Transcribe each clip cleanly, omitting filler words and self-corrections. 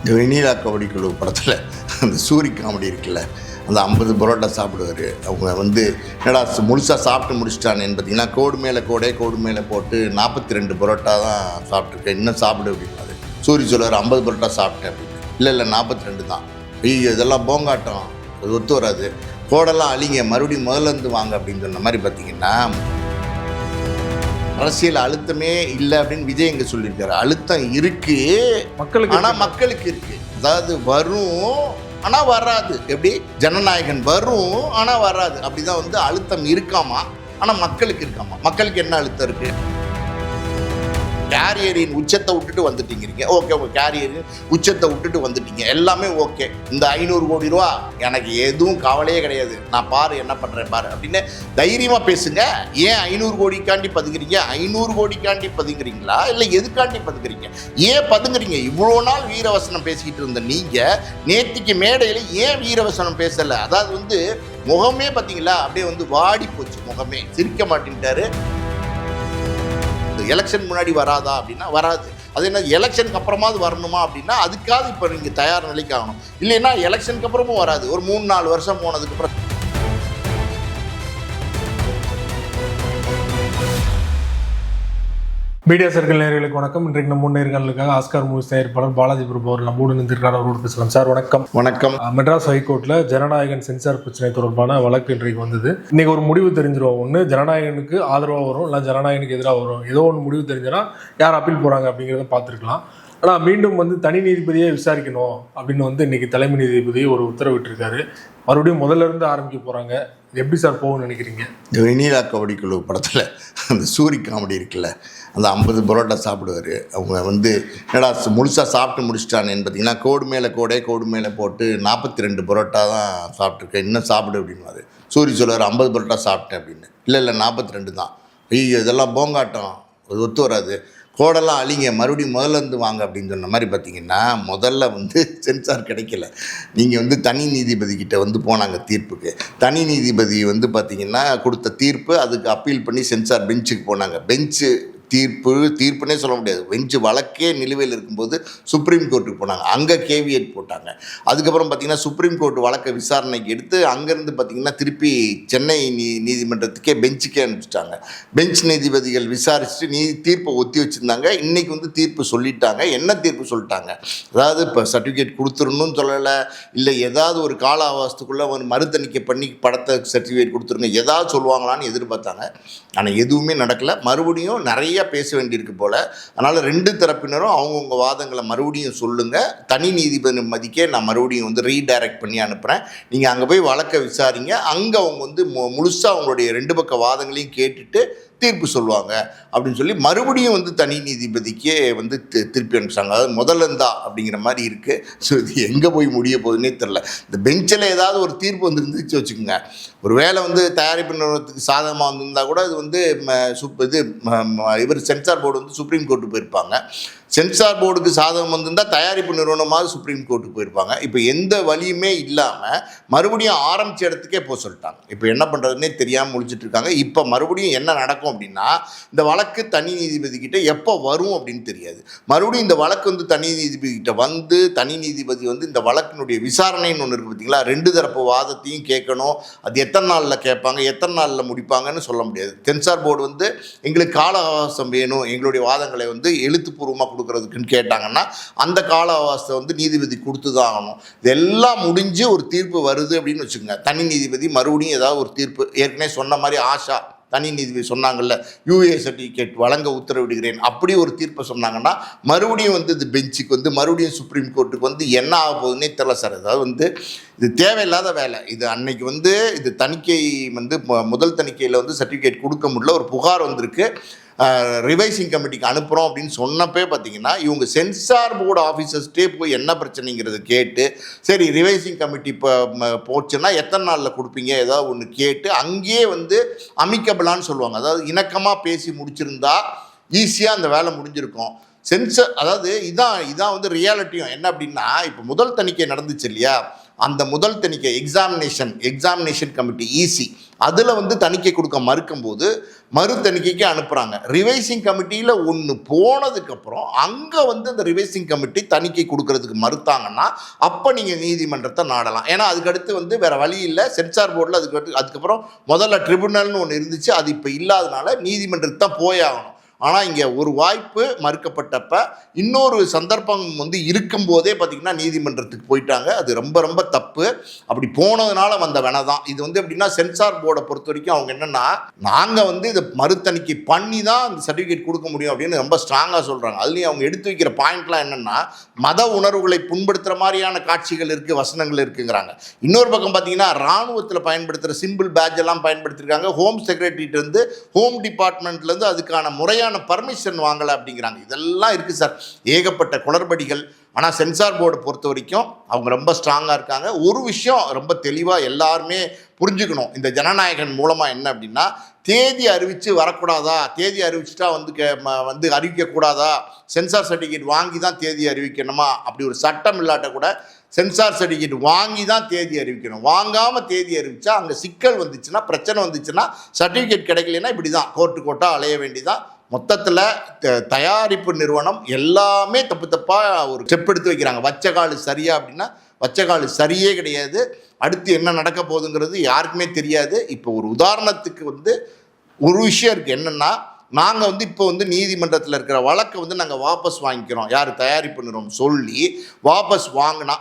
இந்த வெண்ணிலா கபடி குழு படத்தில் அந்த சூரி காமெடி இருக்குல்ல, அந்த 50 பரோட்டா சாப்பிடுவார். அவங்க என்னடா முழுசாக சாப்பிட்டு முடிச்சிட்டானேன்னு பார்த்தீங்கன்னா, கோடு மேலே போட்டு 42 பரோட்டா தான் சாப்பிட்ருக்கேன், இன்னும் சாப்பிடு அப்படின்னாரு. சூரி சொல்லுவார் 50 பரோட்டா சாப்பிட்டேன் அப்படின்னு. இல்லை 42 தான். ஐயோ இதெல்லாம் போங்காட்டம், அது ஒத்து வராது, கோடெல்லாம் அழிங்க, மறுபடியும் முதல்லேருந்து வாங்க அப்படின்னு சொன்ன மாதிரி பார்த்தீங்கன்னா, அரசியல் அழுத்தமே இல்லை அப்படின்னு விஜய் எங்க சொல்லியிருக்காரு. அழுத்தம் இருக்கு மக்களுக்கு, ஆனால் மக்களுக்கு இருக்கு. அதாவது வரும் ஆனால் வராது. எப்படி ஜனநாயகன் வரும் ஆனால் வராது, அப்படிதான் அழுத்தம் இருக்காமா, ஆனால் மக்களுக்கு இருக்காமா. மக்களுக்கு என்ன அழுத்தம் இருக்கு? கேரியரின் உச்சத்தை விட்டுட்டு வந்துட்டீங்கிறீங்க. ஓகே, உங்கள் கேரியரின் உச்சத்தை விட்டுட்டு வந்துட்டீங்க, எல்லாமே ஓகே. இந்த 500 கோடி ரூபா எனக்கு எதுவும் கவலையே கிடையாது, நான் பாரு என்ன பண்ணுறேன் பாரு அப்படின்னு தைரியமாக பேசுங்க. ஏன் 500 கோடிக்காண்டி பதுங்குறீங்க? 500 கோடிக்காண்டி பதுங்குறீங்களா இல்லை எதுக்காண்டி பதுங்குறீங்க? ஏன் பதுங்குறீங்க? இவ்வளோ நாள் வீரவசனம் பேசிக்கிட்டு இருந்த நீங்கள் நேத்திக்கு மேடையில் ஏன் வீரவசனம் பேசலை? அதாவது முகமே பார்த்தீங்களா அப்படியே வாடி போச்சு, முகமே சிரிக்க மாட்டேன்ட்டாரு. எலெக்ஷன் முன்னாடி வராதா அப்படின்னா வராது. அது என்ன எலெக்ஷனுக்கு அப்புறமாவது வரணுமா அப்படின்னா அதுக்காவது இப்போ நீங்கள் தயார் நிலைக்கு ஆகணும். இல்லைன்னா எலெக்ஷனுக்கு அப்புறமும் வராது. ஒரு 3-4 வருஷம் போனதுக்கப்புறம். மீடியா சர்க்கிள் நேயர்களுக்கு வணக்கம். இன்றைக்கு நம்ம நேர்காணலுக்காக ஆஸ்கார் மூவிஸ் தயாரிப்பாளர் பாலாஜி பிரபு அவர் நம்மோடு நின்றிருக்கார். அவரோடு பேசலாம். சார் வணக்கம். வணக்கம். மெட்ராஸ் ஹைகோர்ட்ல ஜனநாயகன் சென்சார் பிரச்சனை தொடர்பான வழக்கு இன்றைக்கு வந்தது. இன்னைக்கு ஒரு முடிவு தெரிஞ்சிடும். ஒன்று ஜனநாயகனுக்கு ஆதரவாக வரும், இல்லை ஜனநாயகனுக்கு எதிராக வரும். ஏதோ ஒன்று முடிவு தெரிஞ்சனா யார் அப்பீல் போறாங்க அப்படிங்கிறத பார்த்துருக்கலாம். ஆனால் மீண்டும் தனி நீதிபதியை விசாரிக்கணும் அப்படின்னு இன்னைக்கு தலைமை நீதிபதி ஒரு உத்தரவிட்டிருக்காரு. மறுபடியும் முதல்ல இருந்து ஆரம்பிக்க போறாங்க. எப்படி சார் போகும்னு நினைக்கிறீங்க? இந்த வெண்ணிலா கபடி குழு படத்தில் அந்த சூரி காமெடி இருக்குல்ல, அந்த 50 பரோட்டா சாப்பிடுவார். அவங்க என்னடா முழுசாக சாப்பிட்டு முடிச்சிட்டானேன்னு பார்த்தீங்கன்னா, கோடு மேலே போட்டு 42 பரோட்டா தான் சாப்பிட்ருக்கேன், இன்னும் சாப்பிடு அப்படின்னாரு. சூரி சொல்லுவார் 50 பரோட்டா சாப்பிட்டேன் அப்படின்னு. இல்லை 42 தான். ஐயோ இதெல்லாம் போங்காட்டம், அது ஒத்து வராது, கோடெல்லாம் அழிங்க, மறுபடியும் முதல்லேருந்து வாங்க அப்படின்னு சொன்ன மாதிரி பார்த்தீங்கன்னா, முதல்ல சென்சார் கிடைக்கல. நீங்கள் தனி நீதிபதி கிட்ட போனாங்க தீர்ப்புக்கு. தனி நீதிபதி பார்த்தீங்கன்னா கொடுத்த தீர்ப்பு, அதுக்கு அப்பீல் பண்ணி சென்சார் பெஞ்சுக்கு போனாங்க. பெஞ்சு தீர்ப்புனே சொல்ல முடியாது, பெஞ்சு வழக்கே நிலுவையில் இருக்கும்போது சுப்ரீம் கோர்ட்டுக்கு போனாங்க. அங்கே கேவியட் போட்டாங்க. அதுக்கப்புறம் பார்த்தீங்கன்னா சுப்ரீம் கோர்ட் வழக்கை விசாரணைக்கு எடுத்து அங்கேருந்து பார்த்தீங்கன்னா திருப்பி சென்னை நீதிமன்றத்துக்கே பெஞ்சுக்கே அனுப்பிச்சிட்டாங்க. பெஞ்ச் நீதிபதிகள் விசாரிச்சுட்டு தீர்ப்பை ஒத்தி வச்சுருந்தாங்க. இன்றைக்கி தீர்ப்பு சொல்லிட்டாங்க. என்ன தீர்ப்பு சொல்லிட்டாங்க? அதாவது இப்போ சர்டிஃபிகேட் கொடுத்துடணும்னு சொல்லலை, இல்லை ஏதாவது ஒரு கால அவகாசத்துக்குள்ளே மறு தணிக்கை பண்ணி படத்தை சர்டிஃபிகேட் கொடுத்துருங்க, ஏதாவது சொல்லுவாங்களான்னு எதிர்பார்த்தாங்க. ஆனால் எதுவுமே நடக்கலை. மறுபடியும் நிறைய பேச வேண்டியிருக்கு போல். அதனால் 2 தரப்பினரும் அவங்கவுங்க வாதங்களை மறுபடியும் சொல்லுங்கள், தனி நீதிபதி மதிக்கே நான் மறுபடியும் ரீடைரக்ட் பண்ணி அனுப்புகிறேன், நீங்கள் அங்கே போய் வழக்கை விசாரிங்க, அங்கே அவங்க முழுசாக அவங்களுடைய 2 பக்க வாதங்களையும் கேட்டுட்டு தீர்ப்பு சொல்லுவாங்க அப்படின்னு சொல்லி மறுபடியும் தனி நீதிபதிக்கே திருப்பி அனுப்பிச்சாங்க. அதாவது முதல்லந்தா அப்படிங்கிற மாதிரி இருக்குது. ஸோ இது எங்கே போய் முடிய போகுதுன்னே தெரில. இந்த பெஞ்சில் ஏதாவது ஒரு தீர்ப்பு இருந்துச்சு வச்சுக்கோங்க, ஒரு வேளை தயாரிப்பு நிறுவனத்துக்கு சாதகமாக வந்திருந்தால் கூட இது இவர் சென்சார் போர்டு சுப்ரீம் கோர்ட்டுக்கு போயிருப்பாங்க. சென்சார் போர்டுக்கு சாதகம் வந்திருந்தால் தயாரிப்பு நிறுவனமாக சுப்ரீம் கோர்ட்டுக்கு போயிருப்பாங்க. இப்போ எந்த வழியுமே இல்லாமல் மறுபடியும் ஆரம்பித்த இடத்துக்கே போக சொல்லிட்டாங்க. இப்போ என்ன பண்ணுறதுன்னே தெரியாமல் முடிச்சுட்டு இருக்காங்க. இப்போ மறுபடியும் என்ன நடக்கும் அப்படின்னா, இந்த வழக்கு தனி நீதிபதி கிட்ட எப்போ வரும் அப்படின்னு தெரியாது. மறுபடியும் இந்த வழக்கு தனி நீதிபதி கிட்ட தனி நீதிபதி இந்த வழக்கினுடைய விசாரணைன்னு ஒன்று இருக்குது பார்த்தீங்களா, 2 தரப்பு வாதத்தையும் கேட்கணும். அது எத்தனை நாளில் கேட்பாங்க, எத்தனை நாளில் முடிப்பாங்கன்னு சொல்ல முடியாது. சென்சார் போர்டு எங்களுக்கு கால அவகாசம் வேணும், எங்களுடைய வாதங்களை எழுத்துப்பூர்வமாக கொடுக்கறதுக்குன்னு கேட்டாங்கன்னா அந்த கால அவகாசத்தை நீதிபதி கொடுத்து தான் ஆகணும். இதெல்லாம் முடிஞ்சு ஒரு தீர்ப்பு வருது அப்படின்னு வச்சுக்கோங்க, தனி நீதிபதி மறுபடியும் ஏதாவது ஒரு தீர்ப்பு, ஏற்கனவே சொன்ன மாதிரி ஆஷா தனி நீதிபதி சொன்னாங்கல்ல, யூஏ சர்டிஃபிகேட் வழங்க உத்தரவிடுகிறேன், அப்படி ஒரு தீர்ப்பை சொன்னாங்கன்னா மறுபடியும் இது பெஞ்சுக்கு மறுபடியும் சுப்ரீம் கோர்ட்டுக்கு என்ன ஆக போகுதுன்னே தெரியல சார். அதாவது இது தேவையில்லாத வேலை. இது அன்னைக்கு இது தணிக்கை முதல் தணிக்கையில் சர்டிஃபிகேட் கொடுக்க முடியல, ஒரு புகார் வந்திருக்கு, ரிவைசிங் கமிட்டிக்கு அனுப்புகிறோம் அப்படின்னு சொன்னப்பே பார்த்தீங்கன்னா இவங்க சென்சார் போர்டு ஆஃபீஸர்ஸ்டே போய் என்ன பிரச்சனைங்கிறது கேட்டு, சரி ரிவைசிங் கமிட்டி இப்போ போச்சுன்னா எத்தனை நாளில் கொடுப்பீங்க ஏதாவது ஒன்று கேட்டு அங்கேயே அமிக்கபிளான்னு சொல்லுவாங்க. அதாவது இணக்கமாக பேசி முடிச்சிருந்தா ஈஸியாக அந்த வேலை முடிஞ்சிருக்கும். சென்சார் அதாவது இதான் ரியாலிட்டியும் என்ன அப்படின்னா, இப்போ முதல் தணிக்கை நடந்துச்சு இல்லையா, அந்த முதல் தணிக்கை எக்ஸாமினேஷன் கமிட்டி EC அதில் வந்து தணிக்கை கொடுக்க மறுக்கும்போது மறு தணிக்கைக்கு அனுப்புகிறாங்க. ரிவைசிங் கமிட்டியில் ஒன்று போனதுக்கப்புறம் அங்கே வந்து அந்த ரிவைசிங் கமிட்டி தணிக்கை கொடுக்கறதுக்கு மறுத்தாங்கன்னா அப்போ நீங்கள் நீதிமன்றத்தை நாடலாம். ஏன்னா அதுக்கடுத்து வந்து வேறு வழி இல்லை. சென்சார் போர்டில் அதுக்கப்புறம் முதல்ல ட்ரிபுனல்னு ஒன்று இருந்துச்சு, அது இப்போ இல்லாதனால நீதிமன்றத்தை தான் போயாகணும். ஆனால் இங்கே ஒரு வாய்ப்பு மறுக்கப்பட்டப்ப இன்னொரு சந்தர்ப்பம் வந்து இருக்கும்போதே பார்த்திங்கன்னா நீதிமன்றத்துக்கு போயிட்டாங்க. அது ரொம்ப ரொம்ப தப்பு. அப்படி போனதுனால வந்த வேணை தான் இது. வந்து எப்படின்னா சென்சார் போர்டை பொறுத்த வரைக்கும் அவங்க என்னென்னா, நாங்கள் வந்து இதை மறுதணிக்கை பண்ணி தான் அந்த சர்டிஃபிகேட் கொடுக்க முடியும் அப்படின்னு ரொம்ப ஸ்ட்ராங்காக சொல்கிறாங்க. அதுலேயும் அவங்க எடுத்து வைக்கிற பாயிண்ட்லாம் என்னென்னா, மத உணர்வுகளை புண்படுத்துகிற மாதிரியான காட்சிகள் இருக்குது, வசனங்கள் இருக்குங்கிறாங்க. இன்னொரு பக்கம் பார்த்திங்கன்னா இராணுவத்தில் பயன்படுத்துகிற சிம்பிள் பேட்ச் எல்லாம் பயன்படுத்தியிருக்காங்க. ஹோம் செக்ரட்டரியிலேருந்து ஹோம் டிபார்ட்மெண்ட்லேருந்து அதுக்கான முறையான பர்மிஷன் வாங்கலை அப்படிங்கிறாங்க. இதெல்லாம் இருக்குது சார், ஏகப்பட்ட குளறுபடிகள். ஆனால் சென்சார் போர்டை பொறுத்த வரைக்கும் அவங்க ரொம்ப ஸ்ட்ராங்காக இருக்காங்க. ஒரு விஷயம் ரொம்ப தெளிவாக எல்லாருமே புரிஞ்சுக்கணும், இந்த ஜனநாயகன் மூலமாக என்ன அப்படின்னா, தேதி அறிவித்து வரக்கூடாதா, தேதி அறிவிச்சுட்டா வந்து அறிவிக்கக்கூடாதா, சென்சார் சர்டிஃபிகேட் வாங்கி தான் தேதி அறிவிக்கணுமா, அப்படி ஒரு சட்டம் இல்லாட்ட கூட சென்சார் சர்டிஃபிகேட் வாங்கி தான் தேதி அறிவிக்கணும். வாங்காமல் தேதி அறிவித்தா அங்கே சிக்கல் வந்துச்சுன்னா, பிரச்சனை வந்துச்சுன்னா, சர்டிஃபிகேட் கிடைக்கலன்னா இப்படி தான் கோர்ட்டாக அலைய வேண்டிதான். மொத்தத்தில் தயாரிப்பு நிறுவனம் எல்லாமே தப்பாக ஒரு ஸ்டெப் எடுத்து வைக்கிறாங்க. வச்ச கால் சரியா அப்படின்னா வச்ச கால் சரியே கிடையாது. அடுத்து என்ன நடக்க போகுதுங்கிறது யாருக்குமே தெரியாது. இப்போ ஒரு உதாரணத்துக்கு வந்து ஒரு விஷயம் இருக்குது, என்னென்னா, நாங்கள் வந்து இப்போ வந்து நீதிமன்றத்தில் இருக்கிற வழக்கை வந்து நாங்கள் வாபஸ் வாங்கிக்கிறோம், யார் தயாரிப்பு நிறுவனம் சொல்லி வாபஸ் வாங்கினா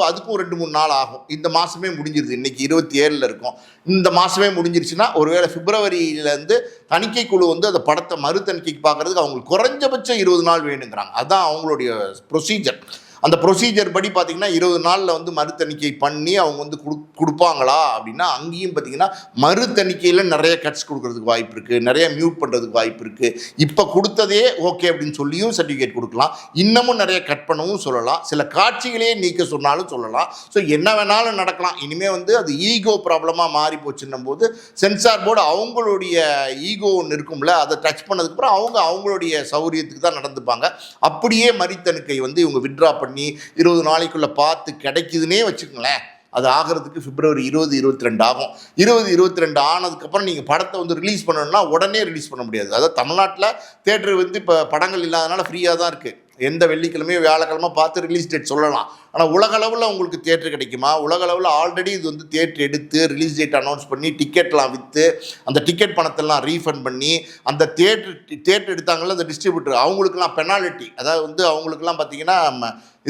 அதுக்கும் 2-3 நாள் ஆகும். இந்த மாதமே முடிஞ்சிருது, இன்றைக்கி 27 இருக்கும். இந்த மாதமே முடிஞ்சிருச்சுன்னா ஒருவேளை பிப்ரவரியிலேருந்து தணிக்கை குழு வந்து அந்த படத்தை மறு தணிக்கைக்கு பார்க்குறதுக்கு அவங்களுக்கு குறைஞ்சபட்சம் 20 நாள் வேணுங்கிறாங்க. அதுதான் அவங்களுடைய ப்ரொசீஜர். அந்த ப்ரொசீஜர் படி பார்த்திங்கன்னா 20 நாளில் வந்து மறு தணிக்கை பண்ணி அவங்க வந்து கொடுப்பாங்களா அப்படின்னா, அங்கேயும் பார்த்திங்கன்னா மறு தணிக்கையில் நிறைய கட்ஸ் கொடுக்கறதுக்கு வாய்ப்பு இருக்குது, நிறைய மியூட் பண்ணுறதுக்கு வாய்ப்பு இருக்குது. இப்போ கொடுத்ததே ஓகே அப்படின்னு சொல்லியும் சர்டிஃபிகேட் கொடுக்கலாம், இன்னமும் நிறைய கட் பண்ணவும் சொல்லலாம், சில காட்சிகளே நீக்க சொன்னாலும் சொல்லலாம். ஸோ என்ன வேணாலும் நடக்கலாம். இனிமேல் வந்து அது ஈகோ ப்ராப்ளமாக மாறி போச்சுன்னும் போது சென்சார் போர்டு அவங்களுடைய ஈகோ ஒன்று இருக்கும்ல, அதை டச் பண்ணதுக்கப்புறம் அவங்களுடைய சௌரியத்துக்கு தான் நடந்துப்பாங்க. அப்படியே மறுதணிக்கை வந்து இவங்க விட்ரா பண்ணி 20 நாளைக்குள்ளே பார்த்து கிடைக்குதுன்னே வச்சுக்கோங்களேன். அது ஆகிறதுக்கு பிப்ரவரி 20-22 ஆகும். 20-22 ஆனதுக்கப்புறம் நீங்கள் படத்தை வந்து ரிலீஸ் பண்ணணும்னா உடனே ரிலீஸ் பண்ண முடியாது. அதாவது தமிழ்நாட்டில் தேட்டர் வந்து இப்போ படங்கள் இல்லாதனால ஃப்ரீயாக தான் இருக்குது. எந்த வெள்ளிக்கிழமையோ வியாழக்கிழமை பார்த்து ரிலீஸ் டேட் சொல்லலாம். ஆனால் உலகளவில் உங்களுக்கு தேட்டர் கிடைக்குமா? உலகளவில் ஆல்ரெடி இது வந்து தேட்டர் எடுத்து ரிலீஸ் டேட் அனௌன்ஸ் பண்ணி டிக்கெட்லாம் விற்று அந்த டிக்கெட் பணத்தெல்லாம் ரீஃபண்ட் பண்ணி அந்த தேட்டர் எடுத்தாங்கள அந்த டிஸ்ட்ரிபியூட்டர் அவங்களுக்குலாம் பெனால்ட்டி, அதாவது வந்து அவங்களுக்குலாம் பார்த்திங்கன்னா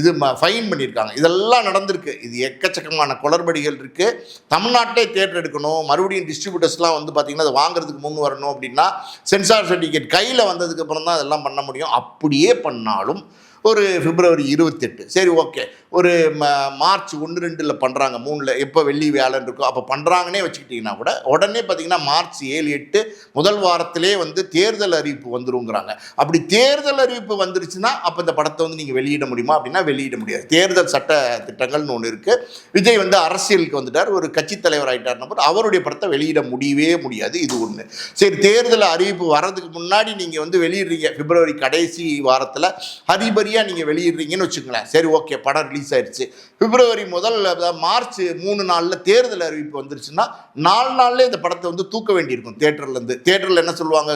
இது ஃபைன் பண்ணியிருக்காங்க. இதெல்லாம் நடந்திருக்கு. இது எக்கச்சக்கமான குளறுபடிகள் இருக்குது. தமிழ்நாட்டிலே தேட்டர் எடுக்கணும், மறுபடியும் டிஸ்ட்ரிபியூட்டர்ஸ்லாம் வந்து பார்த்திங்கன்னா அதை வாங்குறதுக்கு முன் வரணும் அப்படின்னா சென்சார் சர்டிஃபிகேட் கையில் வந்ததுக்கப்புறம் தான் அதெல்லாம் பண்ண முடியும். அப்படியே பண்ணாலும் ஒரு பிப்ரவரி 28 சரி ஓகே, ஒரு மார்ச் 1-2 பண்ணுறாங்க, 3 எப்போ வெள்ளி வியாழன் இருக்கோ அப்போ பண்ணுறாங்கன்னே வச்சுக்கிட்டிங்கன்னா கூட உடனே பார்த்திங்கன்னா மார்ச் 7-8 முதல் வாரத்திலே வந்து தேர்தல் அறிவிப்பு வந்துருங்கிறாங்க. அப்படி தேர்தல் அறிவிப்பு வந்துருச்சுன்னா அப்போ இந்த படத்தை வந்து நீங்கள் வெளியிட முடியுமா அப்படின்னா வெளியிட முடியாது. தேர்தல் சட்ட திட்டங்கள்னு ஒன்று இருக்குது. விஜய் வந்து அரசியலுக்கு வந்துட்டார், ஒரு கட்சி தலைவர் ஆகிட்டார்னா போது அவருடைய படத்தை வெளியிட முடியவே முடியாது. இது ஒன்று. சரி, தேர்தல் அறிவிப்பு வர்றதுக்கு முன்னாடி நீங்கள் வந்து வெளியிடுறீங்க, பிப்ரவரி கடைசி வாரத்தில் ஹரிபரியாக நீங்கள் வெளியிடுறீங்கன்னு வச்சுக்கோங்களேன். சரி ஓகே, படம் ரிலீஸ் ஆயிடுச்சு. பிப்ரவரி மார்ச் 3 நாளில் தேர்தல் அறிவிப்பு வந்துருச்சுன்னா 4 நாள்லேயே இந்த படத்தை வந்து தூக்க வேண்டியிருக்கும் தேட்டர்லேருந்து. தேட்டரில் என்ன சொல்லுவாங்க,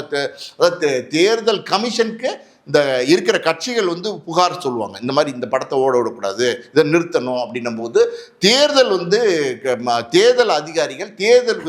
அதாவது தேர்தல் கமிஷனுக்கு இந்த இருக்கிற கட்சிகள் வந்து புகார் சொல்லுவாங்க, இந்த மாதிரி இந்த படத்தை ஓட விடக்கூடாது, இதை நிறுத்தணும் அப்படின்னும் போது தேர்தல் வந்து தேர்தல் அதிகாரிகள் தேர்தல்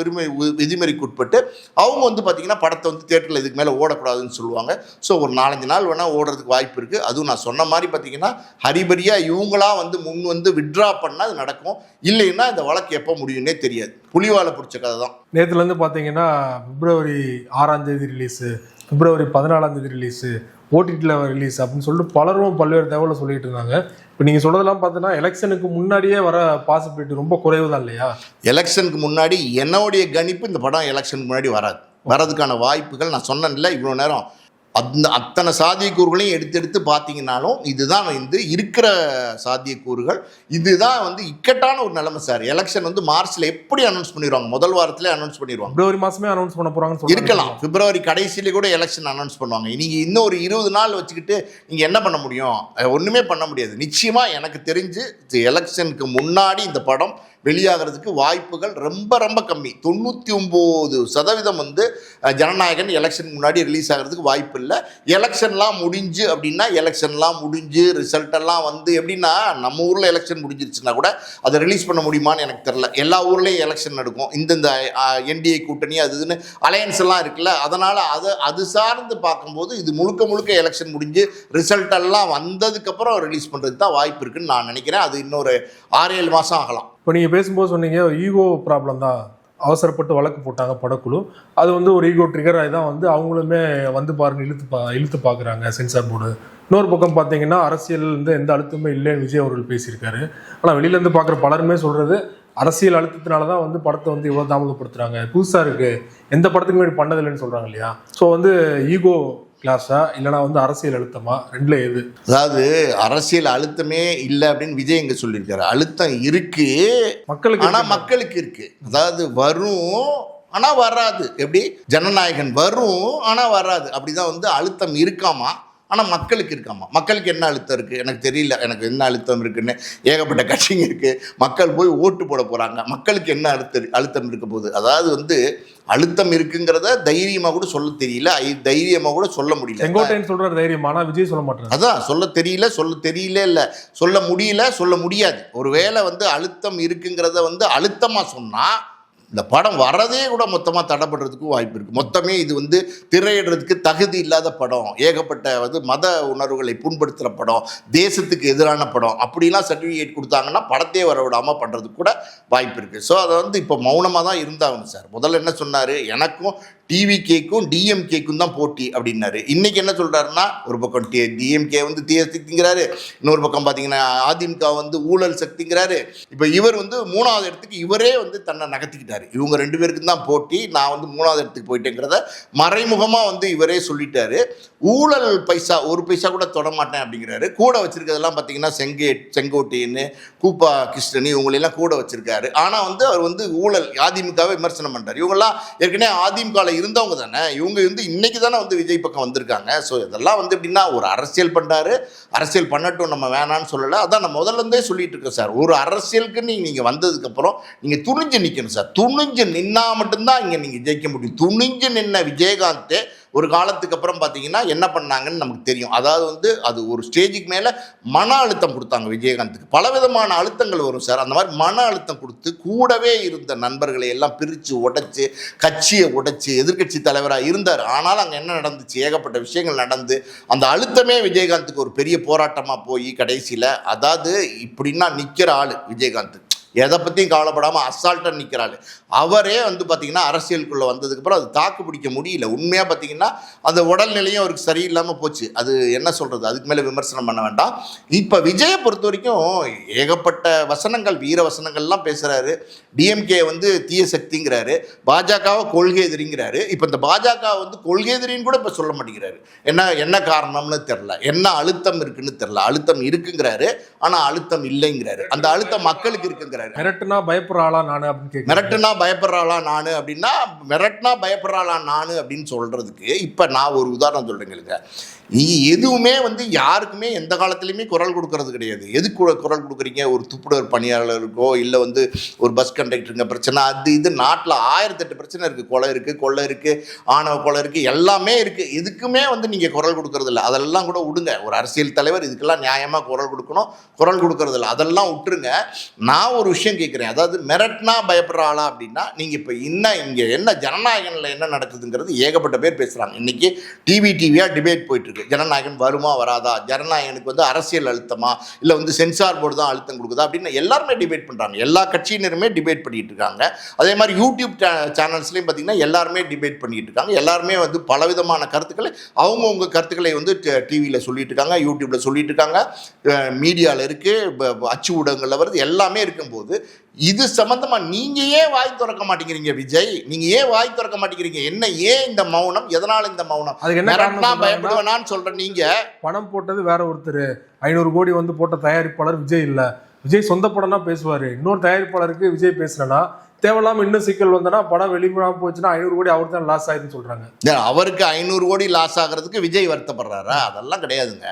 விதிமுறைக்கு உட்பட்டு அவங்க வந்து பார்த்திங்கன்னா படத்தை வந்து தேட்டரில் இதுக்கு மேலே ஓடக்கூடாதுன்னு சொல்லுவாங்க. ஸோ ஒரு 4-5 நாள் வேணால் ஓடுறதுக்கு வாய்ப்பு இருக்குது. அதுவும் நான் சொன்ன மாதிரி பார்த்திங்கன்னா ஹரிபரியாக இவங்களாம் வந்து முன் வந்து விட்ரா பண்ணால் அது நடக்கும். இல்லைன்னா இந்த வழக்கு எப்போ முடியும்னே தெரியாது. புலிவாலை பிடிச்ச கதை தான். நேற்றுலேருந்து பார்த்தீங்கன்னா பிப்ரவரி 6ஆம் தேதி ரிலீஸு, பிப்ரவரி 14ஆம் தேதி ரிலீஸு, ஓடிடியில் ரிலீஸ் அப்படின்னு சொல்லிட்டு பலரும் பல்வேறு தகவலை சொல்லிட்டு இருந்தாங்க. இப்போ நீங்கள் சொல்கிறதெல்லாம் பார்த்தோன்னா எலெக்ஷனுக்கு முன்னாடியே வர பாசிபிலிட்டி ரொம்ப குறைவு தான் இல்லையா? எலெக்ஷனுக்கு முன்னாடி என்னுடைய கணிப்பு இந்த படம் எலெக்ஷனுக்கு முன்னாடி வராதுக்கான வாய்ப்புகள் நான் சொன்னேன்ல இவ்வளோ நேரம். அத்தனை சாத்தியக்கூறுகளையும் எடுத்து பார்த்தீங்கன்னாலும் இதுதான் வந்து இருக்கிற சாத்தியக்கூறுகள். இதுதான் வந்து இக்கட்டான ஒரு நிலைமை சார். எலெக்ஷன் வந்து மார்ச்ல எப்படி அனௌன்ஸ் பண்ணிடுவாங்க? முதல் வாரத்திலே அனௌன்ஸ் பண்ணிடுவாங்க. பிப்ரவரி மாசமே அனௌன்ஸ் பண்ண போறாங்கன்னு இருக்கலாம். பிப்ரவரி கடைசியில கூட எலெக்ஷன் அனௌன்ஸ் பண்ணுவாங்க. நீங்க இன்னும் ஒரு 20 நாள் வச்சுக்கிட்டு நீங்க என்ன பண்ண முடியும்? ஒண்ணுமே பண்ண முடியாது. நிச்சயமா எனக்கு தெரிஞ்சு எலெக்ஷனுக்கு முன்னாடி இந்த படம் வெளியாகிறதுக்கு வாய்ப்புகள் ரொம்ப ரொம்ப கம்மி. 99% வந்து ஜனநாயகன் எலெக்ஷன் முன்னாடி ரிலீஸ் ஆகிறதுக்கு வாய்ப்பு இல்லை. எலெக்ஷன்லாம் முடிஞ்சு அப்படின்னா எலெக்ஷன்லாம் முடிஞ்சு ரிசல்ட் எல்லாம் வந்து எப்படின்னா நம்ம ஊரில் எலெக்ஷன் முடிஞ்சிருச்சுன்னா கூட அதை ரிலீஸ் பண்ண முடியுமான்னு எனக்கு தெரியல. எல்லா ஊர்லேயும் எலெக்ஷன் நடக்கும். இந்த என்டிஏ கூட்டணி அது இதுன்னு அலையன்ஸ் எல்லாம் இருக்குல்ல. அதனால் அது சார்ந்து பார்க்கும்போது இது முழுக்க எலெக்ஷன் முடிஞ்சு ரிசல்ட் எல்லாம் வந்ததுக்கப்புறம் ரிலீஸ் பண்ணுறதுக்கு தான் வாய்ப்பு இருக்குன்னு நான் நினைக்கிறேன். அது இன்னொரு 6-7 மாதம் ஆகலாம். இப்போ நீங்கள் பேசும்போது சொன்னீங்க ஈகோ ப்ராப்ளம் தான், அவசரப்பட்டு வழக்கு போட்டாங்க படக்குழு. அது வந்து ஒரு ஈகோ ட்ரிகர் ஆகி தான் வந்து அவங்களுமே வந்து பாருங்க இழுத்து பார்க்குறாங்க சென்சார் போர்டு. இன்னொரு பக்கம் பார்த்தீங்கன்னா அரசியல் வந்து எந்த அழுத்தமே இல்லைன்னு விஜய் அவர்கள் பேசியிருக்காரு. ஆனால் வெளியிலேருந்து பார்க்குற பலருமே சொல்கிறது அரசியல் அழுத்தத்தினால தான் வந்து படத்தை வந்து இவ்வளோ தாமதப்படுத்துகிறாங்க, புதுசாக இருக்குது, எந்த படத்துக்கு முன்னாடி பண்ணதில்லைன்னு சொல்கிறாங்க இல்லையா? ஸோ வந்து ஈகோ கிளாஸா இல்லைனா வந்து அரசியல் அழுத்தமா, ரெண்டுல எது? அதாவது அரசியல் அழுத்தமே இல்லை அப்படின்னு விஜய் இங்க சொல்லியிருக்காரு. அழுத்தம் இருக்கு மக்களுக்கு, ஆனா மக்களுக்கு இருக்கு. அதாவது வரும் ஆனா வராது. எப்படி ஜனநாயகன் வரும் ஆனா வராது, அப்படிதான் வந்து அழுத்தம் இருக்காமா. ஆனால் மக்களுக்கு இருக்காமா. மக்களுக்கு என்ன அழுத்தம் இருக்குது எனக்கு தெரியல. எனக்கு என்ன அழுத்தம் இருக்குன்னு ஏகப்பட்ட கட்சிங்க இருக்குது. மக்கள் போய் ஓட்டு போட போகிறாங்க. மக்களுக்கு என்ன அழுத்தம் இருக்க போகுது? அதாவது வந்து அழுத்தம் இருக்குங்கிறத தைரியமாக கூட சொல்ல தெரியல, தைரியமாக கூட சொல்ல முடியல. செங்கோட்டையன் சொல்கிற தைரியம், ஆனால் விஜய் சொல்ல மாட்டேன். அதான் சொல்ல தெரியல இல்லை சொல்ல முடியல, சொல்ல முடியாது. ஒருவேளை வந்து அழுத்தம் இருக்குங்கிறத வந்து அழுத்தமாக சொன்னால் இந்த படம் வரதே கூட மொத்தமாக தடைப்படுறதுக்கு வாய்ப்பு இருக்குது. மொத்தமே இது வந்து திரையிடுறதுக்கு தகுதி இல்லாத படம், ஏகப்பட்ட வந்து மத உணர்வுகளை புண்படுத்துகிற படம், தேசத்துக்கு எதிரான படம், அப்படிலாம் சர்டிஃபிகேட் கொடுத்தாங்கன்னா படத்தையே வர விடாமல் பண்ணுறதுக்கு கூட வாய்ப்பு இருக்குது. ஸோ அதை வந்து இப்போ மௌனமாக தான் இருந்தாங்க சார். முதல்ல என்ன சொன்னார், எனக்கும் டிவிகேக்கும் டிஎம்கேக்கும் தான் போட்டி அப்படின்னாரு. இன்றைக்கி என்ன சொல்கிறாருன்னா, ஒரு பக்கம் டிஎம்கே வந்து தீய சக்திங்கிறாரு, இன்னொரு பக்கம் பார்த்தீங்கன்னா அதிமுக வந்து ஊழல் சக்திங்கிறாரு. இப்போ இவர் வந்து 3வது இடத்துக்கு இவரே வந்து தன்னை நகர்த்திக்கிட்டாரு. இவங்க 2 பேருக்கு தான் போட்டி, நான் வந்து 3வது இடத்துக்கு போயிட்டேங்கிறத மறைமுகமாக வந்து இவரே சொல்லிட்டாரு. ஊழல் பைசா ஒரு பைசா கூட தொட மாட்டேன் அப்படிங்கிறாரு. கூட வச்சிருக்கிறதெல்லாம் பார்த்தீங்கன்னா செங்கோட்டையன்னு, கூப்பா கிருஷ்ணன், இவங்களெல்லாம் கூட வச்சிருக்காரு. ஆனால் வந்து அவர் வந்து ஊழல் அதிமுகவை விமர்சனம் பண்ணுறாரு. இவங்கெல்லாம் ஏற்கனவே அதிமுகவில் இருந்தவங்க தானே, இவங்க வந்து இன்னைக்கு தானே வந்து விஜய் பக்கம் வந்திருக்காங்க. ஸோ இதெல்லாம் வந்து எப்படின்னா ஒரு அரசியல் பண்ணுறாரு, அரசியல் பண்ணட்டும், நம்ம வேணான்னு சொல்லலை. அதான் நான் முதல்ல இருந்தே சொல்லிட்டு இருக்கேன் சார். ஒரு அரசியலுக்கு நீங்கள் வந்ததுக்கப்புறம் நீங்கள் துணிஞ்சு நிற்கணும் சார். துணிஞ்சு நின்னா மட்டும்தான் இங்கே நீங்கள் ஜெயிக்க முடியும். துணிஞ்சு நின்ன விஜயகாந்தே ஒரு காலத்துக்கு அப்புறம் பார்த்தீங்கன்னா என்ன பண்ணாங்கன்னு நமக்கு தெரியும். அதாவது வந்து அது ஒரு ஸ்டேஜுக்கு மேலே மன அழுத்தம் கொடுத்தாங்க விஜயகாந்துக்கு. பலவிதமான அழுத்தங்கள் வரும் சார். அந்த மாதிரி மன அழுத்தம் கொடுத்து கூடவே இருந்த நண்பர்களை எல்லாம் பிரித்து உடைச்சி, கட்சியை உடைச்சி எதிர்கட்சி தலைவராக இருந்தார். ஆனாலும் அங்கே என்ன நடந்துச்சு, ஏகப்பட்ட விஷயங்கள் நடந்து அந்த அழுத்தமே விஜயகாந்துக்கு ஒரு பெரிய போராட்டமாக போய் கடைசியில், அதாவது இப்படின்னா நிற்கிற ஆள் விஜயகாந்த், எதை பற்றியும் கவலைப்படாமல் அசால்ட்டாக நிற்கிறாள். அவரே வந்து பார்த்திங்கன்னா அரசியலுக்குள்ளே வந்ததுக்கப்புறம் அது தாக்கு பிடிக்க முடியல. உண்மையாக பார்த்திங்கன்னா அந்த உடல்நிலையும் அவருக்கு சரியில்லாமல் போச்சு. அது என்ன சொல்கிறது, அதுக்கு மேலே விமர்சனம் பண்ண வேண்டாம். இப்போ விஜயை பொறுத்த வரைக்கும் ஏகப்பட்ட வசனங்கள், வீர வசனங்கள்லாம் பேசுகிறாரு. டிஎம்கே வந்து தீய சக்திங்கிறாரு, பாஜகவை கொள்கை எதிரிங்கிறாரு. இப்போ இந்த பாஜக வந்து கொள்கை எதிரின்னு கூட இப்போ சொல்ல மாட்டேங்கிறாரு. என்ன காரணம்னு தெரில, என்ன அழுத்தம் இருக்குன்னு தெரில. அழுத்தம் இருக்குங்கிறாரு, ஆனால் அழுத்தம் இல்லைங்கிறாரு. அந்த அழுத்தம் மக்களுக்கு இருக்குங்கிறாரு. மிரட்டுனா பயப்படுறாளா நானு அப்படின்னு, மிரட்டுனா பயப்படுறாளா நானு அப்படின்னா, மிரட்டுனா பயப்படுறாளா நானு அப்படின்னு சொல்றதுக்கு இப்போ நான் ஒரு உதாரணம் சொல்றேங்க. எதுவுமே வந்து யாருக்குமே எந்த காலத்துலையுமே குரல் கொடுக்கறது கிடையாது. எதுக்கு குரல் கொடுக்குறீங்க? ஒரு துப்புரவு பணியாளருக்கோ இல்லை வந்து ஒரு பஸ் கண்டக்டருங்க பிரச்சனை, அது இது நாட்டில் 1008 பிரச்சனை இருக்குது. கொலை இருக்குது, ஆணவ கொலை இருக்குது, எல்லாமே இருக்குது. எதுக்குமே வந்து நீங்கள் குரல் கொடுக்கறது இல்லை. அதெல்லாம் கூட விடுங்க. ஒரு அரசியல் தலைவர் இதுக்கெல்லாம் நியாயமாக குரல் கொடுக்கணும், குரல் கொடுக்கறது இல்லை, அதெல்லாம் விட்டுருங்க. நான் ஒரு விஷயம் கேட்குறேன். அதாவது மிரட்டினா பயப்படுற ஆளா அப்படின்னா, நீங்கள் இப்போ இங்கே என்ன ஜனநாயகனில் என்ன நடக்குதுங்கிறது ஏகப்பட்ட பேர் பேசுகிறாங்க. இன்றைக்கி டிவியாக டிபேட் போயிட்டுருக்கு. ஜனநாயகன் வருமா வராதா, ஜனநாயகனுக்கு வந்து அரசியல் அழுத்தமா இல்லை வந்து சென்சார் போர்டு தான் அழுத்தம் கொடுக்குதா அப்படின்னு எல்லாருமே டிபேட் பண்ணுறாங்க. எல்லா கட்சியினருமே டிபேட் பண்ணிட்டு இருக்காங்க. அதே மாதிரி யூடியூப் சேனல்ஸ்லையும் பார்த்தீங்கன்னா எல்லாருமே டிபேட் பண்ணிட்டு இருக்காங்க. எல்லாருமே வந்து பலவிதமான கருத்துக்களை, அவங்கவுங்க கருத்துக்களை வந்து டிவியில் சொல்லிட்டு இருக்காங்க, யூடியூப்பில் சொல்லிட்டு இருக்காங்க, மீடியாவில் இருக்குது, அச்சு ஊடகங்களில் வருது, எல்லாமே இருக்கும்போது இது சம்பந்தமா நீங்க ஏன் வாய் திறக்க மாட்டேங்கிறீங்க விஜய்? நீங்க ஏன் வாய் திறக்க மாட்டேங்கிறீங்க? என்ன ஏன் இந்த மௌனம்? எதனால இந்த மௌனம்? அதுக்கு என்ன காரணம் பயப்படுவேனான்னு சொல்றேன். நீங்க பணம் போட்டது வேற ஒருத்தர், 500 கோடி வந்து போட்ட தயாரிப்பாளர் விஜய் இல்ல. விஜய் சொந்த படம் தான் பேசுவாரு. இன்னொரு தயாரிப்பாளருக்கு விஜய் பேசலன்னா தேவையில்லாம இன்னும் சிக்கல் வந்தனா படம் வெளியிடாம போச்சுன்னா 500 கோடி அவர் தான் லாஸ் ஆயிருன்னு சொல்றாங்க. அவருக்கு 500 கோடி லாஸ் ஆகிறதுக்கு விஜய் வருத்தப்படுறாரா? அதெல்லாம் கிடையாதுங்க.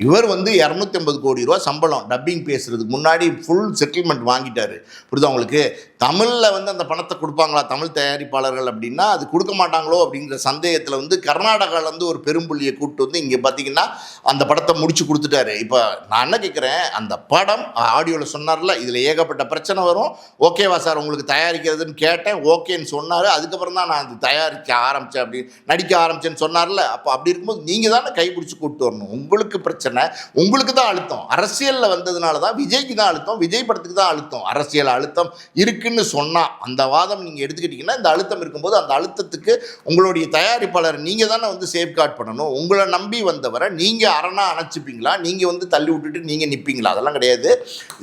இவர் வந்து 250 கோடி ரூபா சம்பளம் டப்பிங் பேசுறதுக்கு முன்னாடி ஃபுல் செட்டில்மெண்ட் வாங்கிட்டாரு. புரியுதா உங்களுக்கு? தமிழில் வந்து அந்த பணத்தை கொடுப்பாங்களா தமிழ் தயாரிப்பாளர்கள் அப்படின்னா அது கொடுக்க மாட்டாங்களோ அப்படிங்கிற சந்தேகத்தில் வந்து கர்நாடகாவிலேருந்து ஒரு பெரும்புள்ளியை கூப்பிட்டு வந்து இங்கே பார்த்தீங்கன்னா அந்த படத்தை முடிச்சு கொடுத்துட்டாரு. இப்போ நான் என்ன கேட்குறேன், அந்த படம் ஆடியோவில் சொன்னார்ல, இதில் ஏகப்பட்ட பிரச்சனை வரும், ஓகேவா சார் உங்களுக்கு தயாரிக்கிறதுன்னு கேட்டேன், ஓகேன்னு சொன்னார். அதுக்கப்புறம் தான் நான் அது தயாரிக்க ஆரம்பித்தேன், அப்படி நடிக்க ஆரம்பித்தேன்னு சொன்னார்ல. அப்போ அப்படி இருக்கும்போது நீங்கள் தானே கைப்பிடிச்சி கூப்பிட்டு வரணும். உங்களுக்கு பிரச்சனை, உங்களுக்கு தான் அழுத்தம். அரசியலில் வந்ததுனால தான் விஜய்க்கு தான் அழுத்தம், விஜய் படத்துக்கு தான் அழுத்தம். அரசியல் அழுத்தம் இருக்குன்னு சொன்னால் அந்த வாதம் நீங்கள் எடுத்துக்கிட்டிங்கன்னா, இந்த அழுத்தம் இருக்கும்போது அந்த அழுத்தத்துக்கு உங்களுடைய தயாரிப்பாளர் நீங்கள் தானே வந்து சேஃப்கார்ட் பண்ணணும். உங்களை நம்பி வந்தவரை நீங்கள் அரணா அணைச்சிப்பீங்களா? நீங்கள் வந்து தள்ளி விட்டுட்டு நீங்கள் நிற்பீங்களா? அதெல்லாம் கிடையாது.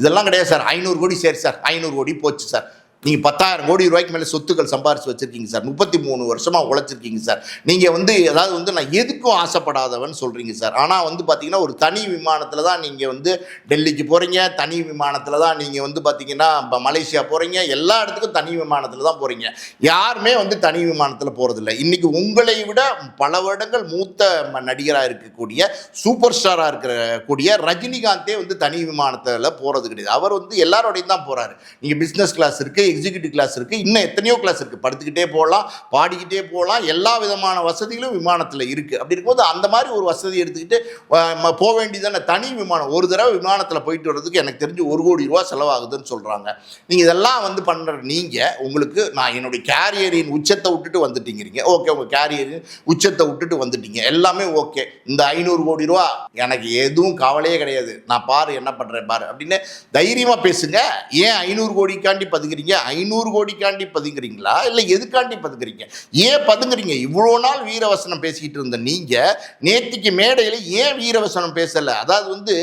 இதெல்லாம் கிடையாது சார். 500 கோடி சரி சார், 500 கோடி போச்சு சார். நீங்கள் 10,000 கோடி ரூபாய்க்கு மேலே சொத்துக்கள் சம்பாரிச்சு வச்சுருக்கீங்க சார். 33 வருஷமாக உழைச்சிருக்கீங்க சார். நீங்கள் வந்து அதாவது வந்து நான் எதுக்கும் ஆசைப்படாதவன் சொல்கிறீங்க சார். ஆனால் வந்து பார்த்தீங்கன்னா ஒரு தனி விமானத்தில் தான் நீங்கள் வந்து டெல்லிக்கு போகிறீங்க, தனி விமானத்தில் தான் நீங்கள் வந்து பார்த்தீங்கன்னா மலேசியா போகிறீங்க, எல்லா இடத்துக்கும் தனி விமானத்தில் தான் போகிறீங்க. யாருமே வந்து தனி விமானத்தில் போகிறதில்ல. இன்றைக்கி உங்களை விட பல வருடங்கள் மூத்த நடிகராக இருக்கக்கூடிய சூப்பர் ஸ்டாராக இருக்கக்கூடிய ரஜினிகாந்தே வந்து தனி விமானத்தில் போகிறது கிடையாது. அவர் வந்து எல்லாரோடையும் தான் போகிறாரு. நீங்கள் பிஸ்னஸ் கிளாஸ் இருக்குது, எக்ஸிக்யூட்டிவ் கிளாஸ் இருக்குது, இன்னும் எத்தனையோ கிளாஸ் இருக்குது. படுத்துக்கிட்டே போகலாம், பாடிக்கிட்டே போகலாம், எல்லா விதமான வசதிகளும் விமானத்தில் இருக்குது. அப்படி இருக்கும்போது அந்த மாதிரி ஒரு வசதி எடுத்துக்கிட்டு போக வேண்டியதான தனி விமானம். ஒரு தடவை விமானத்தில் போயிட்டு வர்றதுக்கு எனக்கு தெரிஞ்சு 1 கோடி ரூபா செலவாகுதுன்னு சொல்கிறாங்க. நீங்கள் இதெல்லாம் வந்து பண்ணுற நீங்கள் உங்களுக்கு நான் என்னுடைய கேரியரின் உச்சத்தை விட்டுட்டு வந்துட்டீங்கிறீங்க. ஓகே, உங்கள் கேரியரின் உச்சத்தை விட்டுட்டு வந்துட்டீங்க, எல்லாமே ஓகே. இந்த 500 கோடி ரூபா எனக்கு எதுவும் கவலையே கிடையாது, நான் பாரு என்ன பண்ணுறேன் பாரு அப்படின்னு தைரியமாக பேசுங்க. ஏன் 500 கோடிக்காண்டி பதுக்குறீங்க? 500 கோடிக்காண்டி பதுங்குறீங்களா இல்லை எதுக்காண்டி பதுங்குறீங்க? ஏன் பதுங்குறீங்க? இவ்வளோ நாள் வீரவசனம் பேசிக்கிட்டு இருந்த நீங்கள் நேத்திக்கு மேடையில் ஏன் வீரவசனம் பேசலை? அதாவது வந்து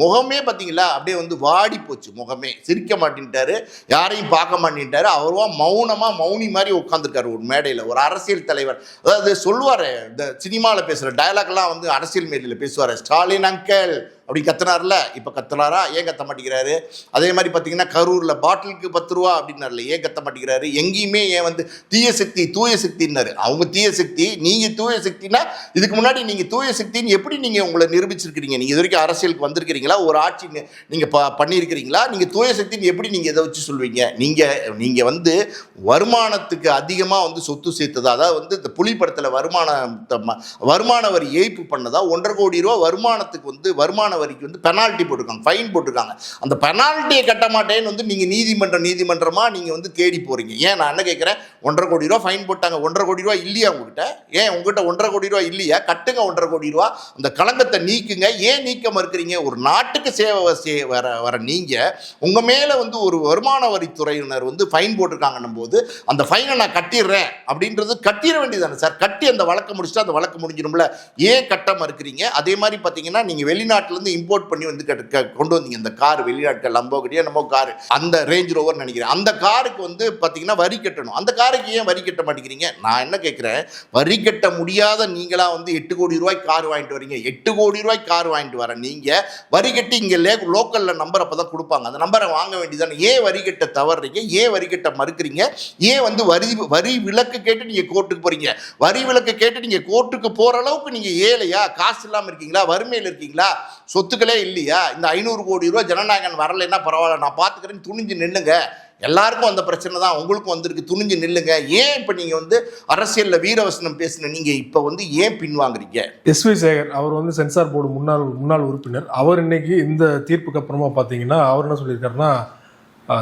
முகமே பார்த்தீங்களா அப்படியே வந்து வாடி போச்சு. முகமே சிரிக்க மாட்டேன்ட்டாரு, யாரையும் பார்க்க மாட்டேன்ட்டாரு. அவருவா மௌனமாக மௌனி மாதிரி உட்காந்துருக்காரு ஒரு மேடையில். ஒரு அரசியல் தலைவர் அதாவது சொல்லுவார், இந்த சினிமாவில் பேசுகிற டயலாக்லாம் வந்து அரசியல் மேடையில் பேசுவார். ஸ்டாலின் அங்கிள் அப்படி கத்துனார்ல, இப்போ கத்துனாரா? ஏன் கத்த மாட்டேங்கிறாரு? அதே மாதிரி பார்த்தீங்கன்னா கரூரில் பாட்டிலுக்கு 10 ரூபா அப்படின்னார்ல, ஏன் கத்த மாட்டேங்கிறாரு? எங்கேயுமே ஏன் வந்து தீய சக்தி தூய சக்தின்னாரு. அவங்க தீய சக்தி, நீங்கள் தூய சக்தினா இதுக்கு முன்னாடி நீங்கள் தூய சக்தின்னு எப்படி நீங்கள் உங்களை நிரூபிச்சிருக்கிறீங்க? நீங்கள் இது வரைக்கும் அரசியலுக்கு வந்திருக்கிறீங்களா? ஒரு ஆட்சி நீங்கள் பண்ணியிருக்கிறீங்களா? நீங்கள் தூய சக்தின்னு எப்படி நீங்கள் இதை வச்சு சொல்வீங்க? நீங்கள் வந்து வருமானத்துக்கு அதிகமாக வந்து சொத்து சேர்த்ததா, அதாவது வந்து இந்த புலி படத்தில் வருமான வரி ஏய்ப்பு பண்ணதா 1.5 கோடி ரூபா வருமானத்துக்கு வந்து வருமான வரிக்கு வந்து பெனால்ட்டி போட்டிருக்காங்க, ஃபைன் போட்டிருக்காங்க. அந்த பெனால்ட்டியை கட்ட மாட்டேன்னு வந்து நீங்கள் நீதிமன்றமாக நீங்கள் வந்து தேடி போகிறீங்க. ஏன் நான் என்ன கேட்குறேன், 1.5 கோடி ரூபா ஃபைன் போட்டாங்க, 1.5 கோடி ரூபா இல்லையா உங்ககிட்ட? ஏன் உங்ககிட்ட 1.5 கோடி ரூபா இல்லையா? கட்டுங்க 1.5 கோடி ரூபா, அந்த களங்கத்தை நீக்குங்க. ஏன் நீக்க மறுக்கிறீங்க? ஒரு நாட்டுக்கு சேவை வர நீங்கள் உங்கள் மேலே வந்து ஒரு வருமான வரித்துறையினர் வந்து ஃபைன் போட்டிருக்காங்கன்னும் போது அந்த ஃபைனை நான் கட்டிடுறேன் அப்படின்றது கட்டிட வேண்டியதானே சார்? கட்டி அந்த வழக்கு முடிச்சுட்டு அந்த வழக்கு முடிஞ்சிடும்ல, ஏன் கட்ட மறுக்கிறீங்க? அதே மாதிரி பார்த்தீங்கன்னா நீங்கள் வெளிநாட்டிலேருந்து இம்போர்ட் பண்ணி வந்து கொண்டு வந்தீங்க இந்த கார், வெளிநாட்டு லம்போகிட்டியா நம்ம கார், அந்த ரேஞ்ச் ரோவர் நினைக்கிறேன், அந்த காருக்கு வந்து பார்த்தீங்கன்னா வரி கட்டணும். அந்த காருக்கு ஏன் வரி கட்ட மாட்டேங்கிறீங்க? நான் என்ன கேட்குறேன், வரி கட்ட முடியாத நீங்களா வந்து 8 கோடி ரூபாய்க்கு கார் வாங்கிட்டு வரீங்க. 8 கோடி ரூபாய்க்கு கார் வாங்கிட்டு வர நீங்கள் வரி கட்டி இங்கே லோக்கலில் நம்பர் அப்போ தான் கொடுப்பாங்க, அந்த நம்பரை வாங்க வேண்டியதானே? ஏன் வரி கட்ட தவறுறீங்க? ஏன் வரி கட்ட மறுக்கிறீங்க? ஏன் வந்து வரி விலக்கு கேட்டு நீங்கள் கோர்ட்டுக்கு போகிறீங்க? வரி விலக்கு கேட்டு நீங்கள் கோர்ட்டுக்கு போகிற அளவுக்கு நீங்கள் ஏழையா? காசு இல்லாமல் இருக்கீங்களா? வறுமையில் இருக்கீங்களா? சொத்துக்களே இல்லையா? இந்த 500 கோடி ரூபா ஜனநாயகன் வரலைன்னா பரவாயில்ல, நான் பார்த்துக்கிறேன்னு துணிஞ்சு நில்லுங்க. எல்லாருக்கும் அந்த பிரச்சனை தான், உங்களுக்கும் வந்திருக்கு, துணிஞ்சு நில்லுங்க. ஏன் இப்போ நீங்கள் வந்து அரசியலில் வீரவசனம் பேசின நீங்கள் இப்போ வந்து ஏன் பின்வாங்குறீங்க? எஸ்வி சேகர் அவர் வந்து சென்சார் போர்டு முன்னாள் உறுப்பினர். அவர் இன்னைக்கு இந்த தீர்ப்புக்கு அப்புறமா பார்த்தீங்கன்னா அவர் என்ன சொல்லியிருக்காருன்னா,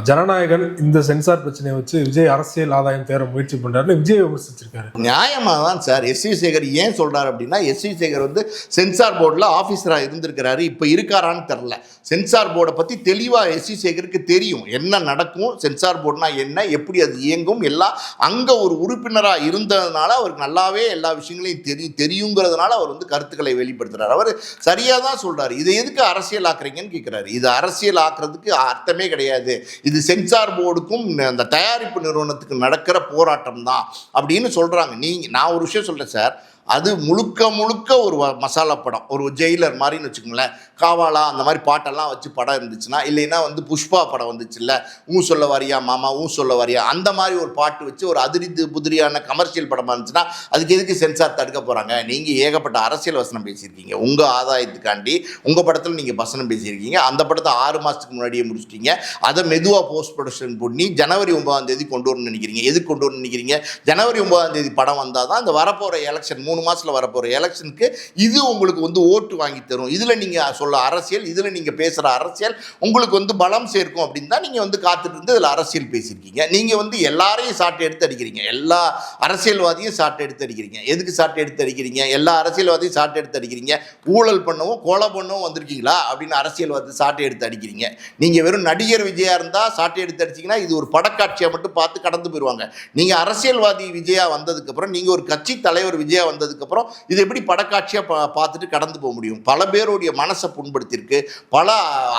ஜனநாயகன் இந்த சென்சார் பிரச்சனையை வச்சு விஜய் அரசியல் ஆதாயம் தேர முயற்சி பண்றாருன்னு விஜய் விமர்சிச்சிருக்காரு. நியாயமாக தான் சார். எஸ்வி சேகர் ஏன் சொல்றாரு அப்படின்னா, எஸ்வி சேகர் வந்து சென்சார் போர்டில் ஆஃபீஸராக இருந்திருக்கிறாரு, இப்போ இருக்காரான்னு தெரில. சென்சார் போர்டை பற்றி தெளிவாக எஸ்வி சேகருக்கு தெரியும், என்ன நடக்கும், சென்சார் போர்டுனா என்ன, எப்படி அது இயங்கும், எல்லாம் அங்கே ஒரு உறுப்பினராக இருந்ததுனால அவருக்கு நல்லாவே எல்லா விஷயங்களையும் தெரியுங்கிறதுனால அவர் வந்து கருத்துக்களை வெளிப்படுத்துறாரு. அவர் சரியாக தான் சொல்றாரு. இதை எதுக்கு அரசியல் ஆக்குறீங்கன்னு கேட்குறாரு. இது அரசியல் ஆக்குறதுக்கு அர்த்தமே கிடையாது. இது சென்சார் போர்டுக்கும் அந்த தயாரிப்பு நிறுவனத்துக்கு நடக்கிற போராட்டம் தான் அப்படின்னு சொல்கிறாங்க. நான் ஒரு விஷயம் சொல்கிறேன் சார், அது முழுக்க முழுக்க ஒரு மசாலா படம், ஒரு ஜெயிலர் மாதிரின்னு வச்சுக்கோங்களேன். காவாலா அந்த மாதிரி பாட்டெல்லாம் வச்சு படம் இருந்துச்சுன்னா, இல்லைன்னா வந்து புஷ்பா படம் வந்துச்சுல்ல, ஊ சொல்ல வாரியா மாமா ஊ சொல்ல வாரியா, அந்த மாதிரி ஒரு பாட்டு வச்சு ஒரு அதிரிது புதிரியான கமர்ஷியல் படமாக இருந்துச்சுன்னா அதுக்கு எதுக்கு சென்சார் தடுக்க போகிறாங்க? நீங்கள் ஏகப்பட்ட அரசியல் வசனம் பேசியிருக்கீங்க, உங்கள் ஆதாயத்துக்காண்டி உங்கள் படத்தில் நீங்கள் வசனம் பேசியிருக்கீங்க. அந்த படத்தை 6 மாதத்துக்கு முன்னாடியே முடிச்சிட்டீங்க. அதை மெதுவாக போஸ்ட் ப்ரொடக்ஷன் பண்ணி ஜனவரி 9ஆம் கொண்டு வரணும்னு நினைக்கிறீங்க. எதுக்கு கொண்டு வரணும்னு நினைக்கிறீங்க? ஜனவரி 9ஆம் படம் வந்தால் தான் இந்த வரப்போகிற எலெக்ஷன் 3 மாதத்தில் வரப்போகிற எலெக்ஷனுக்கு இது உங்களுக்கு வந்து ஓட்டு வாங்கி தரும். இதில் நீங்கள் சொல்ல அரசியல், இதில் நீங்கள் பேசுகிற அரசியல் உங்களுக்கு வந்து பலம் சேர்க்கும் அப்படின்னு தான் நீங்கள் வந்து காத்துட்டு இருந்து இதில் அரசியல் பேசியிருக்கீங்க. நீங்கள் வந்து எல்லாரையும் சாட்டை எடுத்து அடிக்கிறீங்க, எல்லா அரசியல்வாதியும் சாட்டை எடுத்து அடிக்கிறீங்க. எதுக்கு சாட்டை எடுத்து அடிக்கிறீங்க? எல்லா அரசியல்வாதியும் சாட்டை எடுத்து அடிக்கிறீங்க. ஊழல் பண்ணவும் கொலை பண்ணவும் வந்திருக்கீங்களா அப்படின்னு அரசியல்வாதி சாட்டை எடுத்து அடிக்கிறீங்க. நீங்கள் வெறும் நடிகர் விஜயா இருந்தால் சாட்டை எடுத்து அடிச்சிங்கன்னா இது ஒரு படக்காட்சியாக மட்டும் பார்த்து கடந்து போயிடுவாங்க. நீங்கள் அரசியல்வாதி விஜயா வந்ததுக்கப்புறம், நீங்கள் ஒரு கட்சி தலைவர் விஜயா வந்ததுக்கப்புறம் இது எப்படி படக்காட்சியாக பார்த்துட்டு கடந்து போக முடியும்? பல பேருடைய மனசை புண்படுத்தியிருக்கு. பல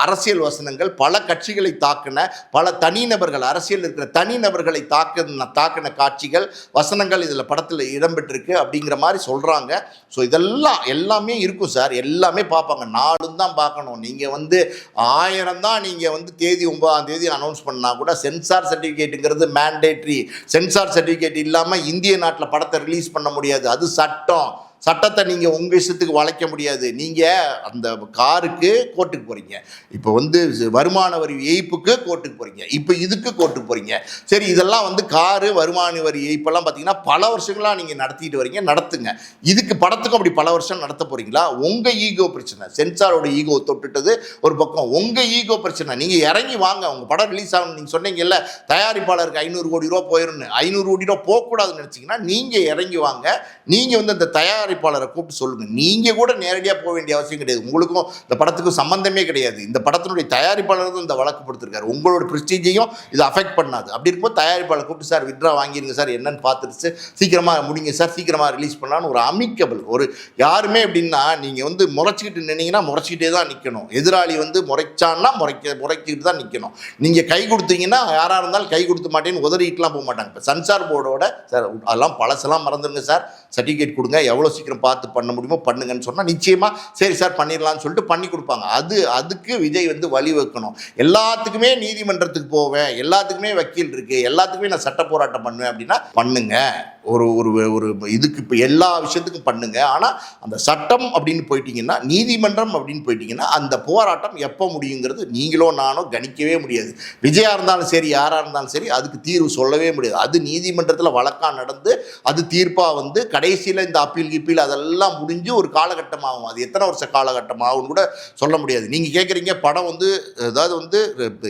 அரசியல் வசனங்கள் பல கட்சிகளை தாக்கின, பல தனிநபர்கள், அரசியல் இருக்கிற தனிநபர்களை தாக்கின காட்சிகள் வசனங்கள் இதில் படத்தில் இடம்பெற்றிருக்கு அப்படிங்கிற மாதிரி சொல்கிறாங்க. ஸோ எல்லாமே இருக்கும் சார், எல்லாமே பார்ப்பாங்க. நாளும் தான் பார்க்கணும். நீங்கள் வந்து 1000 தான் நீங்கள் வந்து தேதி 9ஆம் அனௌன்ஸ் பண்ணால் கூட சென்சார் சர்டிஃபிகேட்டுங்கிறது மேண்டேட்ரி. சென்சார் சர்டிஃபிகேட் இல்லாமல் இந்திய நாட்டில் படத்தை ரிலீஸ் பண்ண முடியாது. அது சட்டம். சட்டத்தை நீங்கள் உங்கள் இஷ்டத்துக்கு வளைக்க முடியாது. நீங்கள் அந்த காருக்கு கோர்ட்டுக்கு போகிறீங்க, இப்போ வந்து வருமான வரி ஏய்ப்புக்கு கோர்ட்டுக்கு போகிறீங்க, இப்போ இதுக்கு கோர்ட்டுக்கு போகிறீங்க. சரி, இதெல்லாம் வந்து காரு வருமான வரி ஏய்ப்பெல்லாம் பார்த்தீங்கன்னா பல வருஷங்களாக நீங்கள் நடத்திட்டு வரீங்க, நடத்துங்க. இதுக்கு படத்துக்கும் அப்படி பல வருஷம் நடத்த போகிறீங்களா? உங்கள் ஈகோ பிரச்சனை, சென்சாரோட ஈகோ தொட்டுட்டது ஒரு பக்கம், உங்கள் ஈகோ பிரச்சனை. நீங்கள் இறங்கி வாங்க. உங்கள் படம் ரிலீஸ் ஆகணும். நீங்கள் சொன்னீங்கல்ல தயாரிப்பாளருக்கு 500 கோடி ரூபா போயிடும்னு. 500 கோடி ரூபா போகக்கூடாதுன்னு நினச்சிங்கன்னா நீங்கள் இறங்கி வாங்க. நீங்கள் வந்து அந்த தயாரிப்பாளரை கூப்பிட்டு சொல்லுங்க. நீங்க கூட நேரடியாக போக வேண்டிய அவசியம் கிடையாது. உங்களுக்கும் இந்த படத்துக்கும் சம்பந்தமே கிடையாது. இந்த படத்தினுடைய தயாரிப்பாளர் தான் இந்த வழக்கு கொடுத்துருக்காரு. உங்களோட பிரஸ்டீஜையும் இது அஃபெக்ட் பண்ணாது. அப்படி இருக்கும்போது தயாரிப்பாளர் கூப்பிட்டு சார் வித்ரா வாங்கிருங்க சார், என்னன்னு பார்த்துட்டு சீக்கிரமாக முடிங்க சார், சீக்கிரமாக ரிலீஸ் பண்ணலான்னு ஒரு அமிக்கபிள் ஒரு யாருமே எப்படின்னா, நீங்கள் வந்து முறைச்சிக்கிட்டு நின்னீங்கன்னா முறைச்சிக்கிட்டே தான் நிற்கணும். எதிராளி வந்து முறைச்சான்னா முறைச்சிக்கிட்டு தான் நிற்கணும். நீங்கள் கை கொடுத்தீங்கன்னா யாராக இருந்தாலும் கை கொடுத்த மாட்டேன்னு உதறிட்டுலாம் போக மாட்டாங்க. இப்போ சென்சார் போர்டோட சார் அதெல்லாம் பழசெல்லாம் மறந்துடுங்க சார், சர்டிஃபிகேட் கொடுங்க, எவ்வளோ சீக்கிரம் பார்த்து பண்ண முடியுமோ பண்ணுங்கன்னு சொன்னால் நிச்சயமாக சரி சார் பண்ணிடலாம்னு சொல்லிட்டு பண்ணி கொடுப்பாங்க. அதுக்கு விஜய் வந்து வழி வைக்கணும். எல்லாத்துக்குமே நீதிமன்றத்துக்கு போவேன், எல்லாத்துக்குமே வக்கீல் இருக்கு, எல்லாத்துக்குமே நான் சட்ட போராட்டம் பண்ணுவேன் அப்படின்னா பண்ணுங்க. ஒரு ஒரு இதுக்கு இப்போ எல்லா விஷயத்துக்கும் பண்ணுங்க. ஆனால் அந்த சட்டம் அப்படின்னு போயிட்டீங்கன்னா, நீதிமன்றம் அப்படின்னு போயிட்டீங்கன்னா அந்த போராட்டம் எப்போ முடியுங்கிறது நீங்களோ நானோ கணிக்கவே முடியாது. விஜயா இருந்தாலும் சரி, யாராக இருந்தாலும் சரி, அதுக்கு தீர்வு சொல்லவே முடியாது. அது நீதிமன்றத்தில் வழக்காக நடந்து அது தீர்ப்பாக வந்து கடைசியில் இந்த அப்பீல் அதெல்லாம் முடிஞ்சு ஒரு காலகட்டம் ஆகும். அது எத்தனை வருஷ காலகட்டம் ஆகும்னு கூட சொல்ல முடியாது. நீங்கள் கேட்குறீங்க படம் வந்து அதாவது வந்து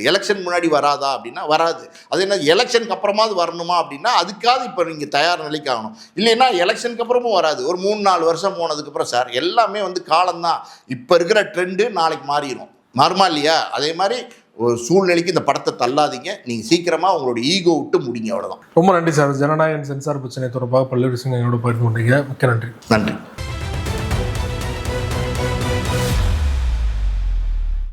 எலெக்ஷன் முன்னாடி வராதா அப்படின்னா வராது. அது என்ன எலெக்ஷனுக்கு அப்புறமாவது வரணுமா அப்படின்னா அதுக்காவது இப்போ நீங்கள் தயார் நிலைக்கு ஆகணும். இல்லைன்னா எலெக்ஷனுக்கு அப்புறமும் வராது. ஒரு 3-4 வருஷம் போனதுக்கப்புறம் சார் எல்லாமே வந்து காலம்தான். இப்போ இருக்கிற ட்ரெண்டு நாளைக்கு மாறுமா இல்லையா? அதே மாதிரி ஒரு சூழ்நிலைக்கு இந்த படத்தை தள்ளாதீங்க. நீங்கள் சீக்கிரமாக உங்களோட ஈகோ விட்டு முடிங்க. அவ்வளோதான். ரொம்ப நன்றி சார். ஜனநாயகன் சென்சார் பிரச்சனை தொடர்பாக பல்வேறு விஷயங்கள் என்னோட பகிர்ந்து கொண்டீங்க. மிக்க நன்றி. நன்றி.